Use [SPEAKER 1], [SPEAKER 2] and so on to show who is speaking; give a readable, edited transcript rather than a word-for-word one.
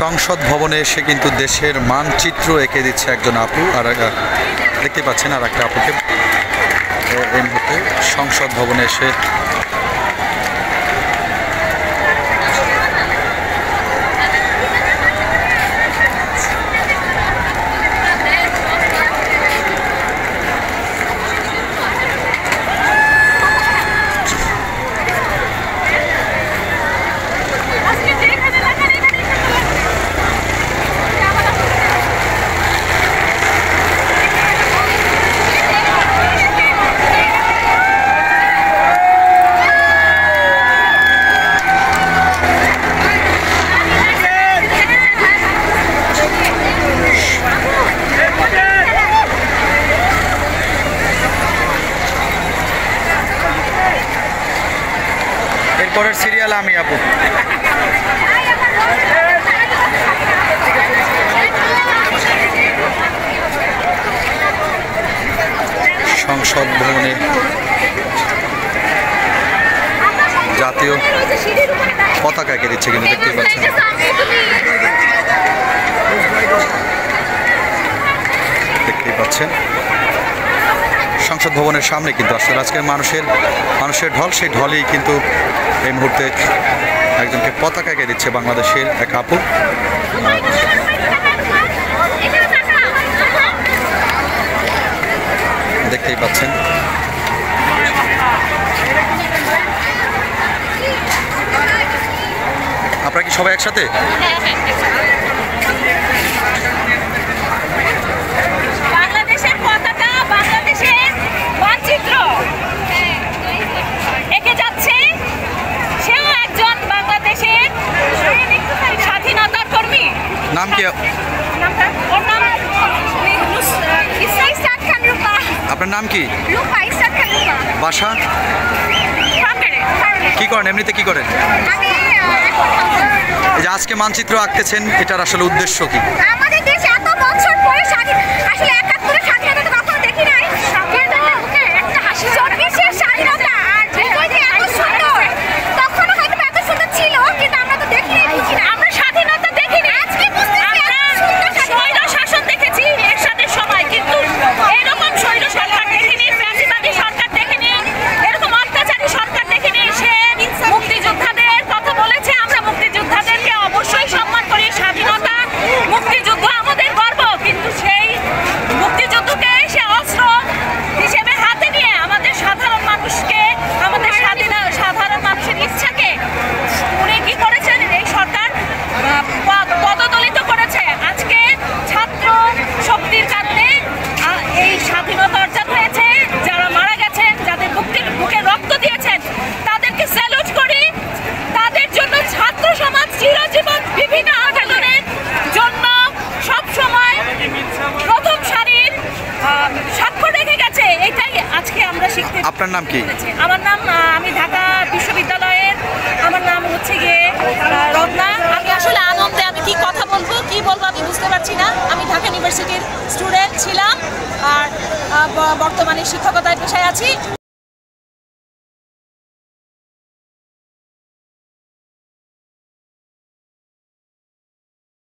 [SPEAKER 1] সংসদ ভবনে এসে কিন্তু দেশের মানচিত্র এঁকে দিচ্ছে একজন আপু, আর দেখতে পাচ্ছেন আর একটা আপুকে এই মুহূর্তে সংসদ ভবনে এসে পরের সিরিয়াল আমি আপু। সংসদ ভবনে জাতীয় পতাকা এঁকে দিচ্ছে কিন্তু দেখতেই পাচ্ছেন। দেখতেই পাচ্ছেন সংসদ ভবনের সামনে কিন্তু আসলে আজকের মানুষের ঢল, সেই ঢলেই কিন্তু এই মুহূর্তে একজনকে পতাকা এঁকে দিচ্ছে বাংলাদেশের এক আপু। দেখতেই পাচ্ছেন আপনারা কি সবাই একসাথে?
[SPEAKER 2] বাংলাদেশের পতাকা, বাংলাদেশের মানচিত্র এঁকে যাচ্ছে। সেও একজন বাংলাদেশের স্বাধীনতা কর্মী।
[SPEAKER 1] নাম কি? আপনার নাম কি? বাসা? কি করেন এমনিতে, কি করেন? এই যে আজকে মানচিত্র আঁকতেছেন, এটার আসলে উদ্দেশ্য কি?
[SPEAKER 2] আমাদের দেশে এত বছর পরে আসলে ৭১ স্বাধীনতা তো কখনো দেখি নাই। একটা হাসি চব্বিশের স্বাধীনতা আর এত সুন্দর, তখনও হয়তো এত সুন্দর ছিল, কিন্তু আমরা তো দেখি নাই, বুঝি না। আমরা স্বাধীনতা দেখিনি, আজকে স্বৈর শাসন দেখেছি এরশাদের সময়, কিন্তু এরকম স্বৈর সরকার দেখিনি, ফ্যাসিবাদী সরকার দেখিনি, এরকম অত্যাচারী সরকার দেখিনি। সে মুক্তিযোদ্ধাদের কথা বলেছে, আমরা মুক্তিযোদ্ধাদেরকে অবশ্যই সম্মান করি। স্বাধীনতা, মুক্তিযুদ্ধ আমাদের গর্ব, কিন্তু সেই মুক্তিযুদ্ধকে সে অস্ত্র হিসেবে হাতে নিয়ে আমাদের সাধারণ মানুষকে, আমাদের সাধারণ মানুষের ইচ্ছাকে উনি কি করেছেন, এই সরকার পদদলিত করেছে। আজকে ছাত্র শক্তির কারণে এই স্বাধীনতা অর্জন হয়েছে। যারা মারা গেছেন, যাদের বুকে রক্ত দিয়েছেন, তাদেরকে স্যালুট করি। তাদের জন্য ছাত্র সমাজ চিরজীবন বিভিন্ন আন্দোলনের জন্য সব সময় প্রথম সারির স্বাক্ষর রেখে গেছে। এটাই আজকে আমরা শিখতে।
[SPEAKER 1] আপনার নাম কি?
[SPEAKER 2] আমার নাম, আমি ঢাকা বিশ্ববিদ্যালয়ের, আমার নাম হচ্ছে গিয়ে রত্না। আমি আসলে আনন্দে, আমি কি কথা বলবো, কি বলবো আমি বুঝতে পারছি না। আমি ঢাকা ইউনিভার্সিটির স্টুডেন্ট ছিলাম আর বর্তমানে শিক্ষকতার পেশায় আছি।